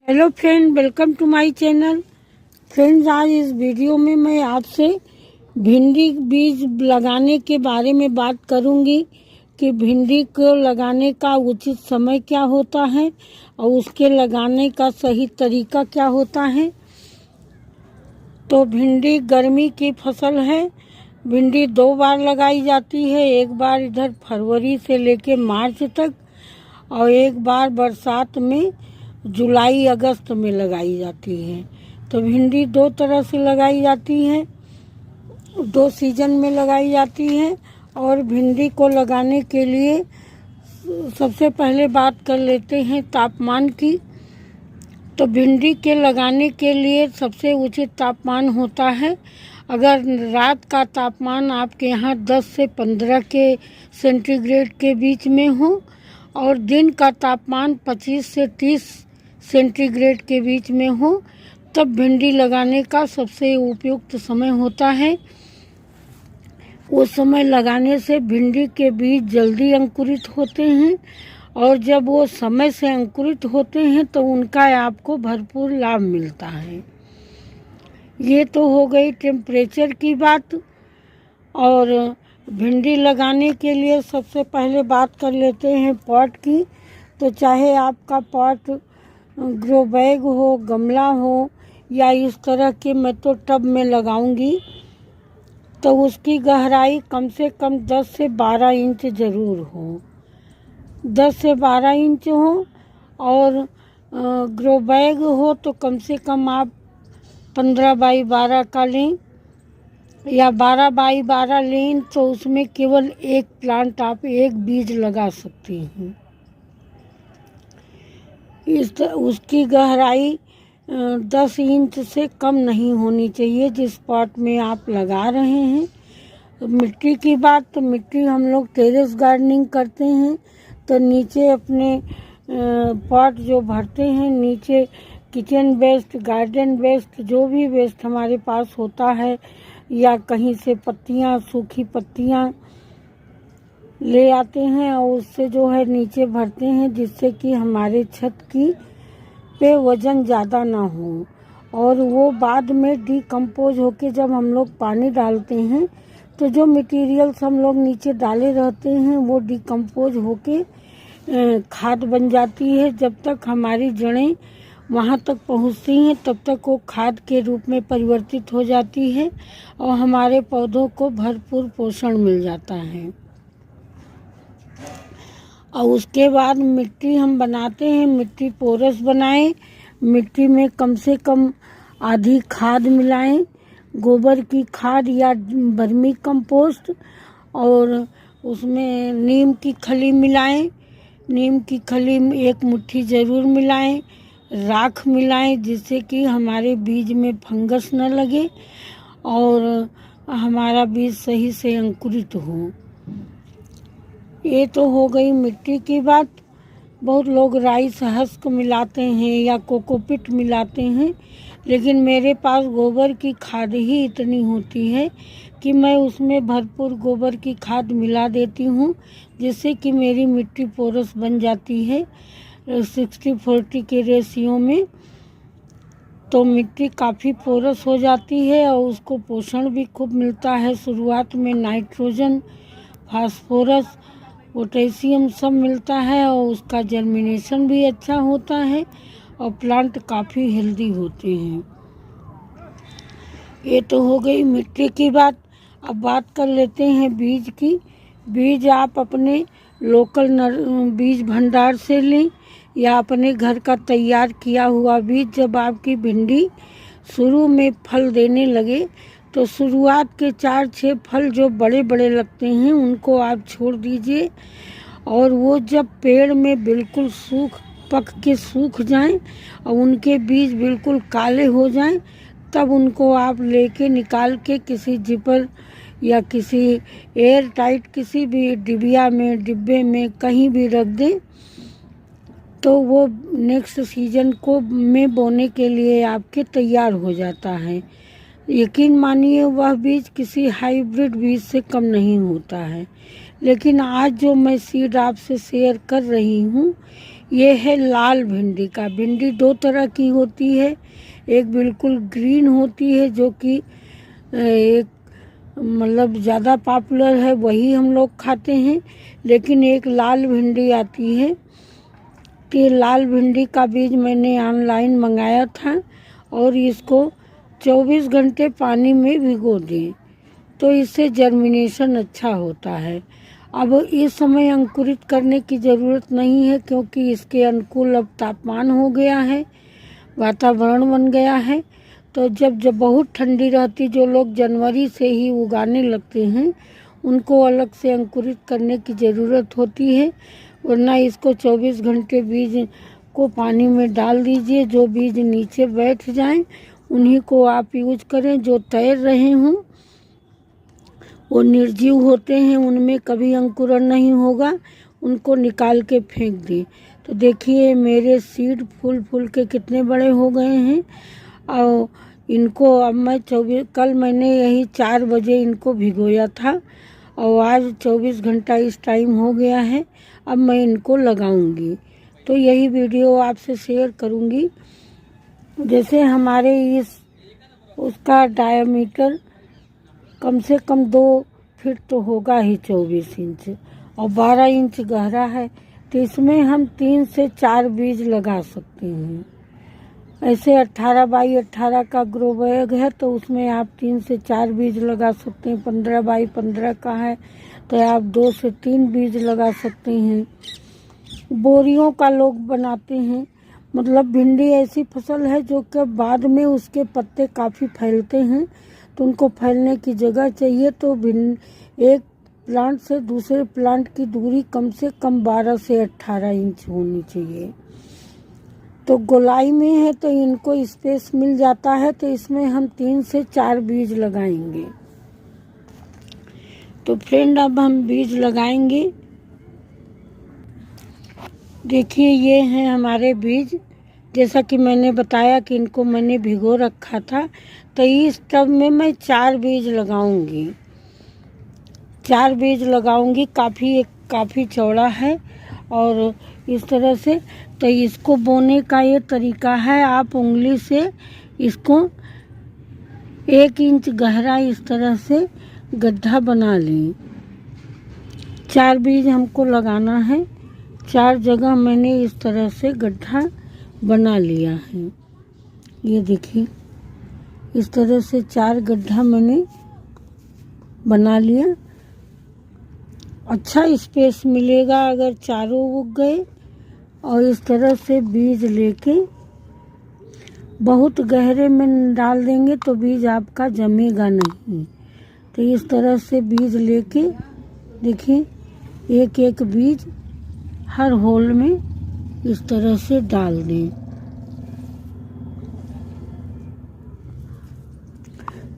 Hello friend, welcome to my channel. Friends, आज इस video में मैं आपसे भिंडी बीज लगाने के बारे में बात करूंगी कि भिंडी को लगाने का उचित समय क्या होता है और उसके लगाने का सही तरीका क्या होता है। तो भिंडी गर्मी की फसल है। भिंडी 2 बार लगाई जाती है, एक बार इधर फरवरी से लेके मार्च तक और एक बार बरसात में जुलाई अगस्त में लगाई जाती है। तो भिंडी 2 तरह से लगाई जाती है, 2 सीजन में लगाई जाती है। और भिंडी को लगाने के लिए सबसे पहले बात कर लेते हैं तापमान की। तो भिंडी के लगाने के लिए सबसे उचित तापमान होता है, अगर रात का तापमान आपके यहाँ 10 से 15 के सेंटीग्रेड के बीच में हो और दिन का तापमान 25 से 30 सेंटीग्रेड के बीच में हो, तब भिंडी लगाने का सबसे उपयुक्त समय होता है। उस समय लगाने से भिंडी के बीज जल्दी अंकुरित होते हैं और जब वो समय से अंकुरित होते हैं तो उनका आपको भरपूर लाभ मिलता है। ये तो हो गई टेम्परेचर की बात। और भिंडी लगाने के लिए सबसे पहले बात कर लेते हैं पॉट की। तो चाहे आपका पॉट ग्रो बैग हो, गमला हो या इस तरह के, मैं तो टब में लगाऊंगी, तो उसकी गहराई कम से कम 10 से 12 इंच ज़रूर हो, 10 से 12 इंच हो। और ग्रो बैग हो तो कम से कम आप 15 बाई 12 का लें या 12 बाई 12 लें, तो उसमें केवल एक प्लांट आप एक बीज लगा सकती हैं। उसकी गहराई 10 इंच से कम नहीं होनी चाहिए जिस पॉट में आप लगा रहे हैं। तो मिट्टी की बात, तो मिट्टी हम लोग टेरेस गार्डनिंग करते हैं तो नीचे अपने पॉट जो भरते हैं, नीचे किचन वेस्ट, गार्डन वेस्ट, जो भी वेस्ट हमारे पास होता है या कहीं से पत्तियां, सूखी पत्तियां ले आते हैं और उससे जो है नीचे भरते हैं, जिससे कि हमारे छत की पे वजन ज़्यादा ना हो और वो बाद में डिकम्पोज होके जब हम लोग पानी डालते हैं तो जो मटेरियल्स हम लोग नीचे डाले रहते हैं वो डिकम्पोज होके खाद बन जाती है। जब तक हमारी जड़ें वहाँ तक पहुँचती हैं तब तक वो खाद के रूप में परिवर्तित हो जाती है और हमारे पौधों को भरपूर पोषण मिल जाता है। और उसके बाद मिट्टी हम बनाते हैं, मिट्टी पोरस बनाएं, मिट्टी में कम से कम आधी खाद मिलाएं, गोबर की खाद या वर्मी कंपोस्ट, और उसमें नीम की खली मिलाएं, नीम की खली में 1 मुट्ठी ज़रूर मिलाएं, राख मिलाएं जिससे कि हमारे बीज में फंगस न लगे और हमारा बीज सही से अंकुरित हो। ये तो हो गई मिट्टी की बात। बहुत लोग राइस हस्क मिलाते हैं या कोकोपीट मिलाते हैं, लेकिन मेरे पास गोबर की खाद ही इतनी होती है कि मैं उसमें भरपूर गोबर की खाद मिला देती हूँ, जिससे कि मेरी मिट्टी पोरस बन जाती है 60-40 के रेशियो में। तो मिट्टी काफ़ी पोरस हो जाती है और उसको पोषण भी खूब मिलता है। शुरुआत में नाइट्रोजन, फास्फोरस, पोटेशियम सब मिलता है और उसका जर्मिनेशन भी अच्छा होता है और प्लांट काफ़ी हेल्दी होते हैं। ये तो हो गई मिट्टी की बात। अब बात कर लेते हैं बीज की। बीज आप अपने लोकल बीज भंडार से लें या अपने घर का तैयार किया हुआ बीज। जब आपकी भिंडी शुरू में फल देने लगे तो शुरुआत के 4-6 फल जो बड़े बड़े लगते हैं उनको आप छोड़ दीजिए और वो जब पेड़ में बिल्कुल पक के सूख जाएं और उनके बीज बिल्कुल काले हो जाएं, तब उनको आप लेके निकाल के किसी जिपर या किसी एयर टाइट किसी भी डिब्बे में कहीं भी रख दें, तो वो नेक्स्ट सीजन को में बोने के लिए आपके तैयार हो जाता है। यकीन मानिए वह बीज किसी हाइब्रिड बीज से कम नहीं होता है। लेकिन आज जो मैं सीड आपसे शेयर कर रही हूँ, ये है लाल भिंडी का। भिंडी दो तरह की होती है, एक बिल्कुल ग्रीन होती है जो कि एक मतलब ज़्यादा पॉपुलर है, वही हम लोग खाते हैं। लेकिन एक लाल भिंडी आती है, तो ये लाल भिंडी का बीज मैंने ऑनलाइन मंगाया था और इसको 24 घंटे पानी में भिगो दें तो इससे जर्मिनेशन अच्छा होता है। अब इस समय अंकुरित करने की ज़रूरत नहीं है क्योंकि इसके अनुकूल अब तापमान हो गया है, वातावरण बन गया है। तो जब बहुत ठंडी रहती, जो लोग जनवरी से ही उगाने लगते हैं उनको अलग से अंकुरित करने की ज़रूरत होती है, वरना इसको 24 घंटे बीज को पानी में डाल दीजिए। जो बीज नीचे बैठ जाएं उन्हीं को आप यूज करें। जो तैर रहे हों वो निर्जीव होते हैं, उनमें कभी अंकुरण नहीं होगा, उनको निकाल के फेंक दें। तो देखिए मेरे सीड फूल के कितने बड़े हो गए हैं। और इनको अब मैं कल मैंने यही 4 बजे इनको भिगोया था और आज 24 घंटा इस टाइम हो गया है। अब मैं इनको लगाऊंगी, तो यही वीडियो आपसे शेयर करूंगी। जैसे हमारे उसका डायमीटर कम से कम 2 फीट तो होगा ही, 24 इंच, और 12 इंच गहरा है। तो इसमें हम 3 से 4 बीज लगा सकते हैं। ऐसे 18 बाई 18 का ग्रो बैग है तो उसमें आप 3 से 4 बीज लगा सकते हैं। 15 बाई 15 का है तो आप 2 से 3 बीज लगा सकते हैं। बोरियों का लोग बनाते हैं। मतलब भिंडी ऐसी फसल है जो कि बाद में उसके पत्ते काफ़ी फैलते हैं, तो उनको फैलने की जगह चाहिए। तो एक प्लांट से दूसरे प्लांट की दूरी कम से कम 12 से 18 इंच होनी चाहिए। तो गोलाई में है तो इनको स्पेस मिल जाता है, तो इसमें हम 3 से 4 बीज लगाएंगे। तो फ्रेंड अब हम बीज लगाएंगे। देखिए ये हैं हमारे बीज। जैसा कि मैंने बताया कि इनको मैंने भिगो रखा था, तो इस टब में मैं 4 बीज लगाऊंगी। 4 बीज लगाऊंगी। काफ़ी चौड़ा है और इस तरह से। तो इसको बोने का ये तरीका है, आप उंगली से इसको 1 इंच गहरा इस तरह से गड्ढा बना लें। 4 बीज हमको लगाना है। 4 जगह मैंने इस तरह से गड्ढा बना लिया है। ये देखिए इस तरह से 4 गड्ढा मैंने बना लिया। अच्छा स्पेस मिलेगा अगर चारों उग गए। और इस तरह से बीज लेके बहुत गहरे में डाल देंगे तो बीज आपका जमेगा नहीं। तो इस तरह से बीज लेके देखिए एक एक बीज हर होल में इस तरह से डाल दें।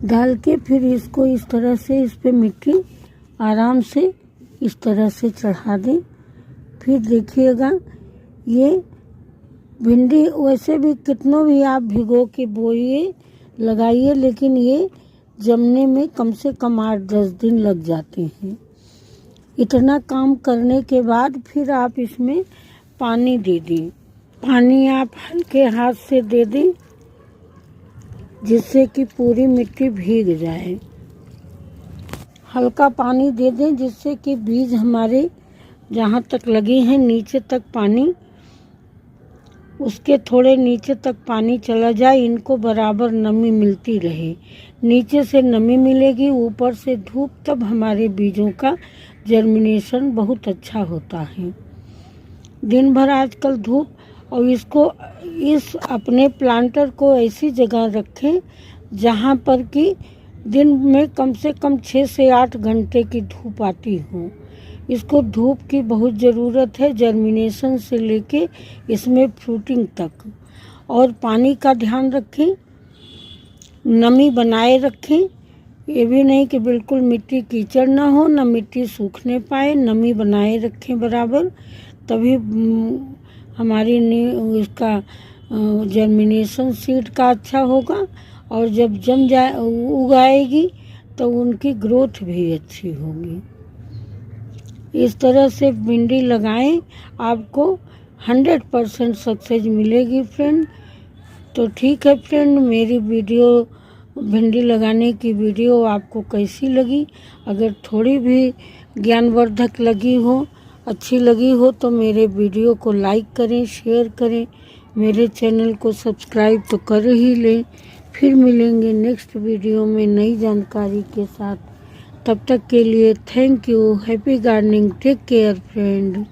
डाल के फिर इसको इस तरह से इस पे मिट्टी आराम से इस तरह से चढ़ा दें। फिर देखिएगा ये भिंडी वैसे भी कितनों भी आप भिगो के बोइए लगाइए, लेकिन ये जमने में कम से कम 8-10 दिन लग जाते हैं। इतना काम करने के बाद फिर आप इसमें पानी दे दें। पानी आप हल्के हाथ से दे दें जिससे कि पूरी मिट्टी भीग जाए। हल्का पानी दे दें जिससे कि बीज हमारे जहाँ तक लगे हैं नीचे तक पानी, उसके थोड़े नीचे तक पानी चला जाए। इनको बराबर नमी मिलती रहे। नीचे से नमी मिलेगी, ऊपर से धूप, तब हमारे बीजों का जर्मिनेशन बहुत अच्छा होता है। दिन भर आजकल धूप, और इस अपने प्लांटर को ऐसी जगह रखें जहाँ पर कि दिन में कम से कम 6 से 8 घंटे की धूप आती हो। इसको धूप की बहुत ज़रूरत है, जर्मिनेशन से लेके इसमें फ्रूटिंग तक। और पानी का ध्यान रखें, नमी बनाए रखें। ये भी नहीं कि बिल्कुल मिट्टी कीचड़ ना हो, ना मिट्टी सूखने पाए। नमी बनाए रखें बराबर, तभी हमारी इसका जर्मिनेशन सीड का अच्छा होगा। और जब जम जाए उगाएगी तो उनकी ग्रोथ भी अच्छी होगी। इस तरह से भिंडी लगाएं। आपको 100% सक्सेस मिलेगी फ्रेंड। तो ठीक है फ्रेंड, मेरी वीडियो भिंडी लगाने की वीडियो आपको कैसी लगी? अगर थोड़ी भी ज्ञानवर्धक लगी हो, अच्छी लगी हो, तो मेरे वीडियो को लाइक करें, शेयर करें, मेरे चैनल को सब्सक्राइब तो कर ही लें। फिर मिलेंगे नेक्स्ट वीडियो में नई जानकारी के साथ। तब तक के लिए thank you. Happy gardening. Take care friend.